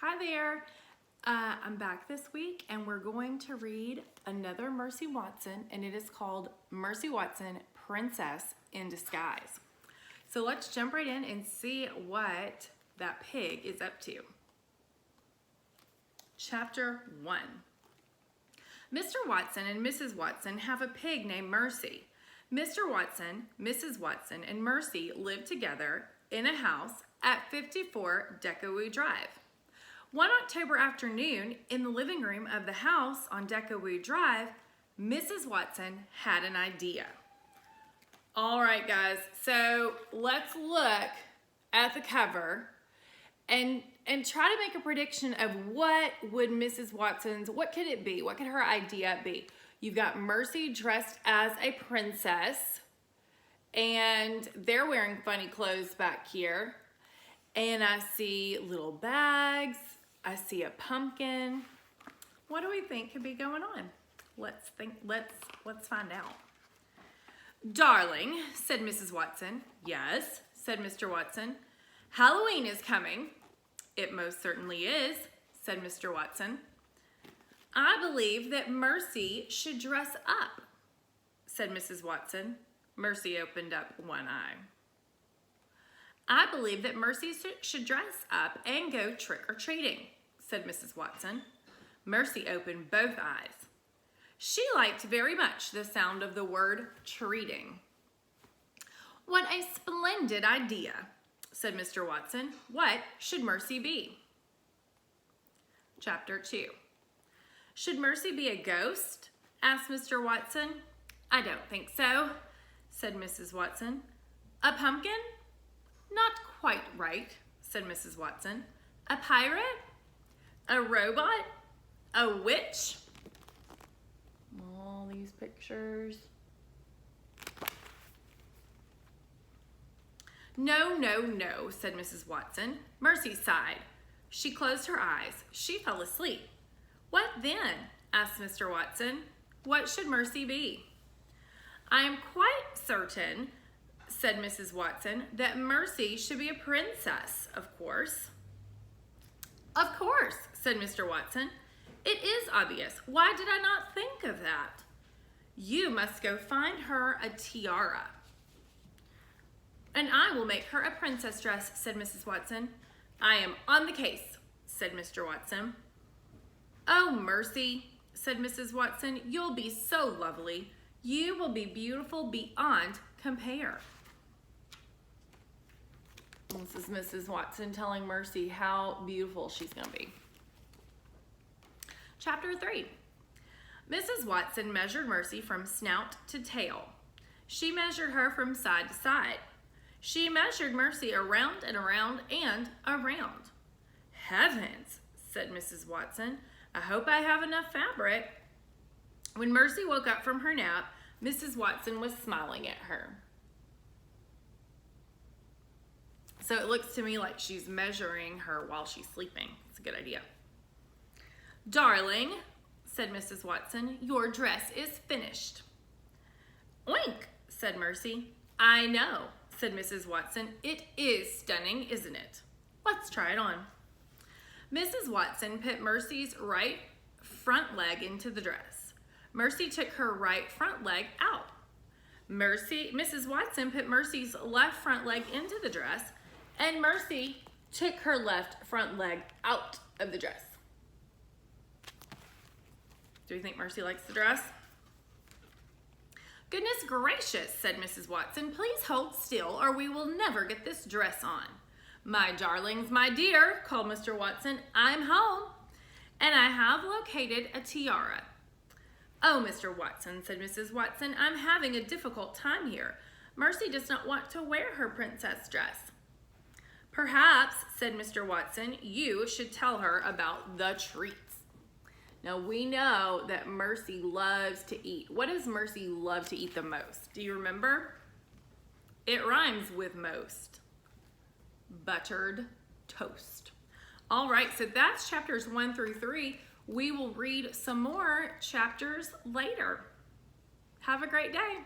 Hi there. I'm back this week and we're going to read another Mercy Watson, and it is called Mercy Watson, Princess in Disguise. So let's jump right in and see what that pig is up to. Chapter 1. Mr. Watson and Mrs. Watson have a pig named Mercy. Mr. Watson, Mrs. Watson, and Mercy live together in a house at 54 Deckaway Drive. One October afternoon, in the living room of the house on Deckaway Drive, Mrs. Watson had an idea. All right, guys, so let's look at the cover and try to make a prediction of what would Mrs. Watson's, what could it be? What could her idea be? You've got Mercy dressed as a princess, and they're wearing funny clothes back here. And I see little bags. I see a pumpkin. What do we think could be going on? Let's find out. Darling, said Mrs. Watson. Yes, said Mr. Watson. Halloween is coming. It most certainly is, said Mr. Watson. I believe that Mercy should dress up, said Mrs. Watson. Mercy opened up one eye. I believe that Mercy should dress up and go trick-or-treating, said Mrs. Watson. Mercy opened both eyes. She liked very much the sound of the word treating. What a splendid idea, said Mr. Watson. What should Mercy be? Chapter 2. Should Mercy be a ghost? Asked Mr. Watson. I don't think so, said Mrs. Watson. A pumpkin? Not quite right, said Mrs. Watson. A pirate? A robot? A witch? All these pictures. No, no, no, said Mrs. Watson. Mercy sighed. She closed her eyes. She fell asleep. What then? Asked Mr. Watson. What should Mercy be? I am quite certain, said Mrs. Watson, that Mercy should be a princess, of course. Of course, said Mr. Watson. It is obvious. Why did I not think of that? You must go find her a tiara. And I will make her a princess dress, said Mrs. Watson. I am on the case, said Mr. Watson. Oh, Mercy, said Mrs. Watson, you'll be so lovely. You will be beautiful beyond compare. This is Mrs. Watson telling Mercy how beautiful she's going to be. Chapter 3. Mrs. Watson measured Mercy from snout to tail. She measured her from side to side. She measured Mercy around and around and around. Heavens, said Mrs. Watson. I hope I have enough fabric. When Mercy woke up from her nap, Mrs. Watson was smiling at her. So it looks to me like she's measuring her while she's sleeping. It's a good idea. Darling, said Mrs. Watson, your dress is finished. Oink, said Mercy. I know, said Mrs. Watson. It is stunning, isn't it? Let's try it on. Mrs. Watson put Mercy's right front leg into the dress. Mercy took her right front leg out. Mrs. Watson put Mercy's left front leg into the dress, and Mercy took her left front leg out of the dress. Do you think Mercy likes the dress? Goodness gracious, said Mrs. Watson. Please hold still or we will never get this dress on. My darlings, my dear, called Mr. Watson, I'm home, and I have located a tiara. Oh, Mr. Watson, said Mrs. Watson, I'm having a difficult time here. Mercy does not want to wear her princess dress. Perhaps, said Mr. Watson, you should tell her about the treats. Now, we know that Mercy loves to eat. What does Mercy love to eat the most? Do you remember? It rhymes with most. Buttered toast. All right, so that's chapters 1 through 3. We will read some more chapters later. Have a great day.